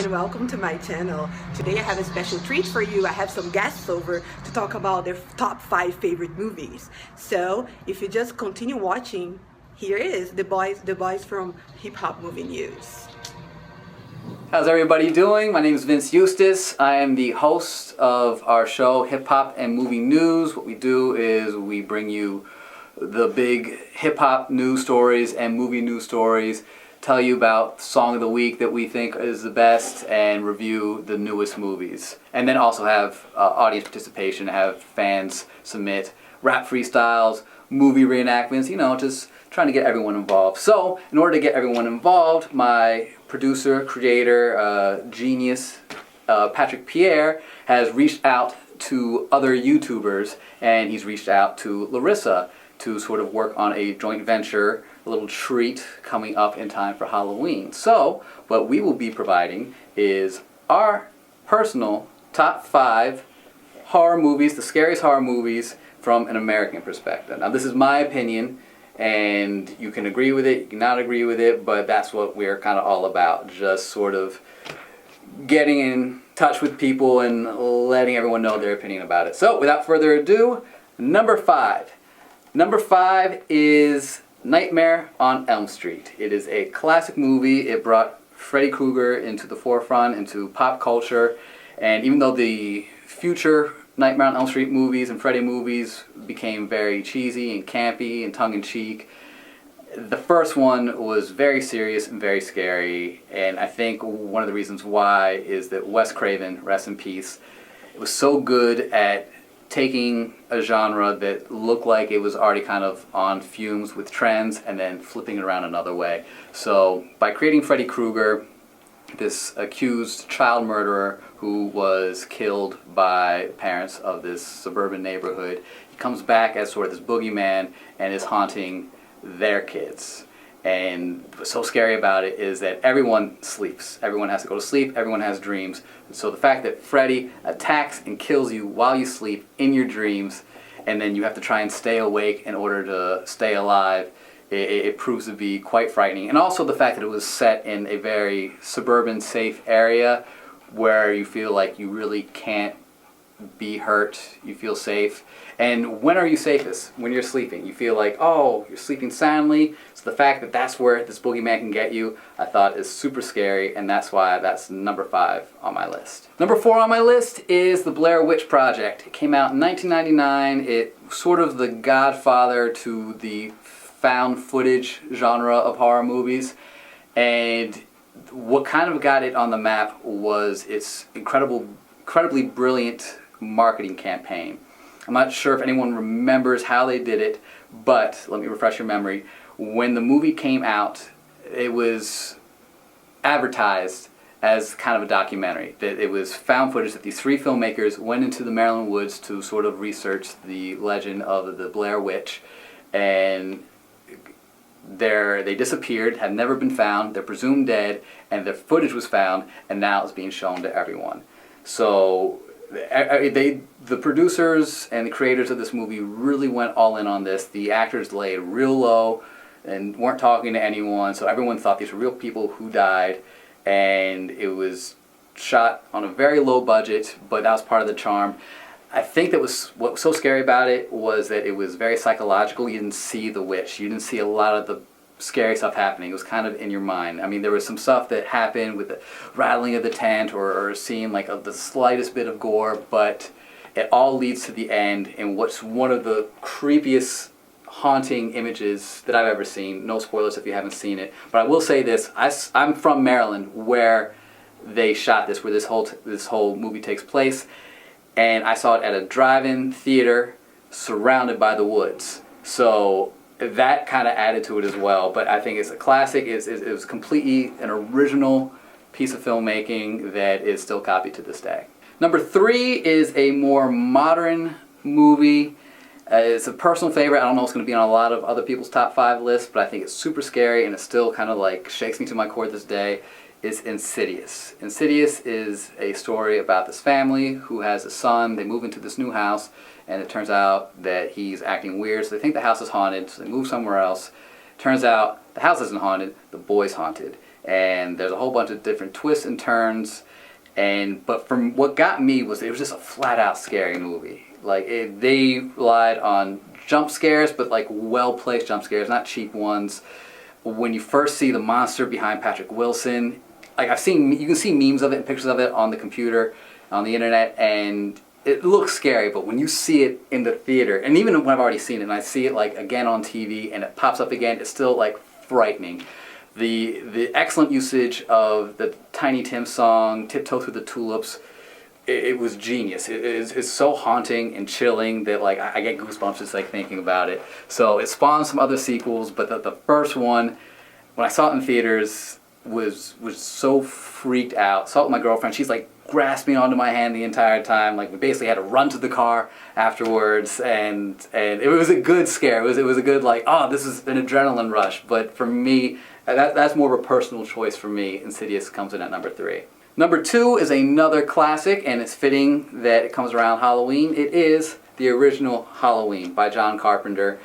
and welcome to my channel. Today I have a special treat for you. I have some guests over to talk about their top 5 favorite movies. So if you just continue watching, here is the boys from Hip Hop Movie News. How's everybody doing? My name is Vince Eustace. I am the host of our show Hip Hop and Movie News. What we do is we bring you the big hip hop news stories and movie news stories, tell you about song of the week that we think is the best, and review the newest movies. And then also have audience participation, have fans submit rap freestyles, movie reenactments, just trying to get everyone involved. So, in order to get everyone involved, my producer, creator, genius, Patrick Pierre, has reached out to other YouTubers, and he's reached out to Larissa to sort of work on a joint venture, a little treat coming up in time for Halloween. So, what we will be providing is our personal top 5 horror movies, the scariest horror movies from an American perspective. Now, this is my opinion, and you can agree with it, you can not agree with it, but that's what we're kind of all about. Just sort of getting in touch with people and letting everyone know their opinion about it. So, without further ado, number 5. Number 5 is Nightmare on Elm Street. It is a classic movie. It brought Freddy Krueger into the forefront, into pop culture, and even though the future Nightmare on Elm Street movies and Freddy movies became very cheesy and campy and tongue-in-cheek, the first one was very serious and very scary, and I think one of the reasons why is that Wes Craven, rest in peace, was so good at taking a genre that looked like it was already kind of on fumes with trends and then flipping it around another way. So by creating Freddy Krueger, this accused child murderer who was killed by parents of this suburban neighborhood, he comes back as sort of this boogeyman and is haunting their kids. And what's so scary about it is that everyone sleeps. Everyone has to go to sleep. Everyone has dreams. So the fact that Freddy attacks and kills you while you sleep in your dreams, and then you have to try and stay awake in order to stay alive, it proves to be quite frightening. And also the fact that it was set in a very suburban, safe area where you feel like you really can't be hurt, you feel safe. And when are you safest? When you're sleeping. You feel like, oh, you're sleeping soundly. So the fact that that's where this boogeyman can get you, I thought is super scary, and that's why that's number 5 on my list. Number 4 on my list is The Blair Witch Project. It came out in 1999. It's sort of the godfather to the found footage genre of horror movies. And what kind of got it on the map was its incredibly brilliant marketing campaign. I'm not sure if anyone remembers how they did it, but let me refresh your memory. When the movie came out, it was advertised as kind of a documentary. That it was found footage that these 3 filmmakers went into the Maryland woods to sort of research the legend of the Blair Witch, and they disappeared, had never been found, they're presumed dead, and their footage was found, and now it's being shown to everyone. So the producers and the creators of this movie really went all in on this. The actors laid real low and weren't talking to anyone, so everyone thought these were real people who died, and it was shot on a very low budget, but that was part of the charm. I think what was so scary about it was that it was very psychological. You didn't see the witch. You didn't see a lot of the scary stuff happening. It was kind of in your mind. I mean, there was some stuff that happened with the rattling of the tent or seeing like the slightest bit of gore, but it all leads to the end in what's one of the creepiest haunting images that I've ever seen. No spoilers if you haven't seen it, but I will say this. I'm from Maryland, where they shot this, where this whole movie takes place, and I saw it at a drive-in theater surrounded by the woods. So that kind of added to it as well, but I think it's a classic. It was completely an original piece of filmmaking that is still copied to this day. Number 3 is a more modern movie. It's a personal favorite. I don't know if it's going to be on a lot of other people's top 5 lists, but I think it's super scary, and it still kind of like shakes me to my core this day. Is Insidious. Insidious is a story about this family who has a son. They move into this new house, and it turns out that he's acting weird, so they think the house is haunted, so they move somewhere else. Turns out the house isn't haunted, the boy's haunted. and there's a whole bunch of different twists and turns. But from what got me was it was just a flat out scary movie. Like they relied on jump scares, but like well placed jump scares, not cheap ones. When you first see the monster behind Patrick Wilson, like you can see memes of it and pictures of it on the computer, on the internet, and it looks scary. But when you see it in the theater, and even when I've already seen it, and I see it like again on TV, and it pops up again, it's still like frightening. The excellent usage of the Tiny Tim song, Tiptoe Through the Tulips, it was genius. It's so haunting and chilling that like I get goosebumps just like thinking about it. So it spawned some other sequels, but the first one, when I saw it in theaters, was so freaked out. Saw it with my girlfriend. She's like grasping onto my hand the entire time. Like we basically had to run to the car afterwards, and it was a good scare. It was a good like, oh, this is an adrenaline rush. But for me, that's more of a personal choice for me. Insidious comes in at number 3. Number 2 is another classic, and it's fitting that it comes around Halloween. It is the original Halloween by John Carpenter.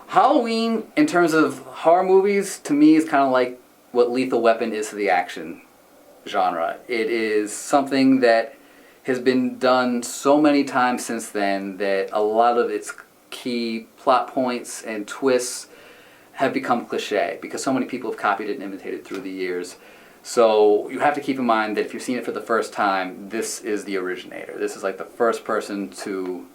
Halloween, in terms of horror movies, to me is kind of like what Lethal Weapon is to the action genre. It is something that has been done so many times since then that a lot of its key plot points and twists have become cliche because so many people have copied it and imitated it through the years. So you have to keep in mind that if you've seen it for the first time, this is the originator. This is like the first person to...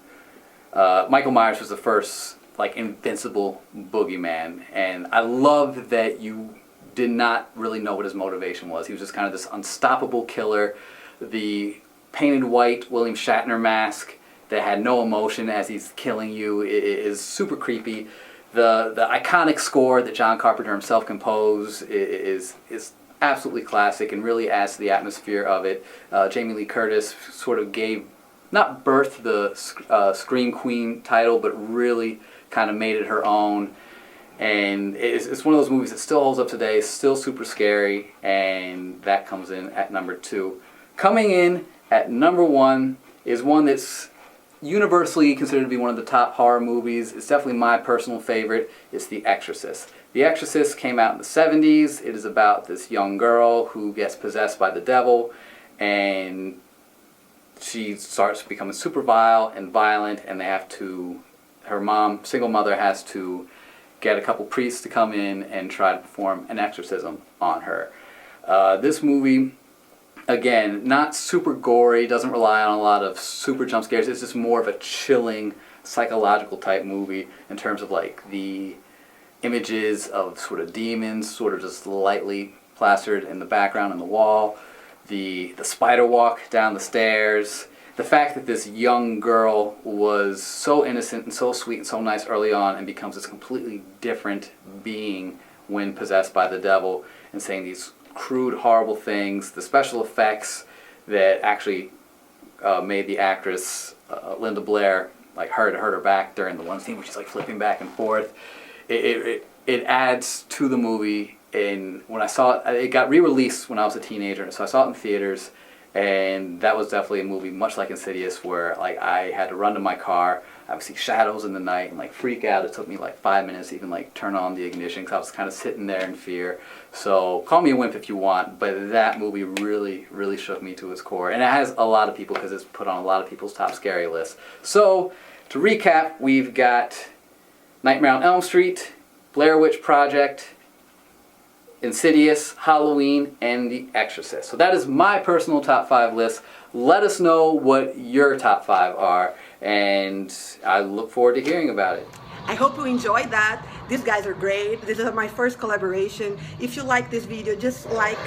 Michael Myers was the first like invincible boogeyman, and I love that you did not really know what his motivation was. He was just kind of this unstoppable killer. The painted white William Shatner mask that had no emotion as he's killing you is super creepy. The iconic score that John Carpenter himself composed is absolutely classic and really adds to the atmosphere of it. Jamie Lee Curtis sort of gave, not birthed the Scream Queen title, but really kind of made it her own. And it's one of those movies that still holds up today, still super scary, and that comes in at number 2. Coming in at number 1 is one that's universally considered to be one of the top horror movies. It's definitely my personal favorite. It's The Exorcist. The Exorcist came out in the 70s. It is about this young girl who gets possessed by the devil, and she starts becoming super vile and violent, and her mom, single mother, has to get a couple priests to come in and try to perform an exorcism on her. This movie, again, not super gory, doesn't rely on a lot of super jump scares. It's just more of a chilling, psychological type movie in terms of like the images of sort of demons sort of just lightly plastered in the background on the wall, the spider walk down the stairs, the fact that this young girl was so innocent and so sweet and so nice early on and becomes this completely different being when possessed by the devil and saying these crude, horrible things, the special effects that actually made the actress Linda Blair like hurt her back during the one scene where she's like flipping back and forth. It adds to the movie. And when I saw it, it got re-released when I was a teenager, so I saw it in theaters, and that was definitely a movie much like Insidious where like I had to run to my car, I would see shadows in the night and like freak out. It took me like 5 minutes to even like turn on the ignition because I was kind of sitting there in fear. So call me a wimp if you want, but that movie really, really shook me to its core, and it has a lot of people because it's put on a lot of people's top scary lists. So to recap, we've got Nightmare on Elm Street, Blair Witch Project, Insidious, Halloween, and The Exorcist. So that is my personal top 5 list. Let us know what your top 5 are, and I look forward to hearing about it. I hope you enjoyed that. These guys are great. This is my first collaboration. If you like this video, just like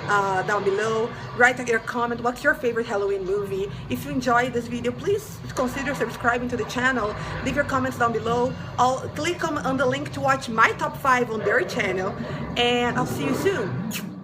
down below. Write your comment. What's your favorite Halloween movie? If you enjoyed this video, please consider subscribing to the channel. Leave your comments down below. I'll click on the link to watch my top 5 on their channel. And I'll see you soon.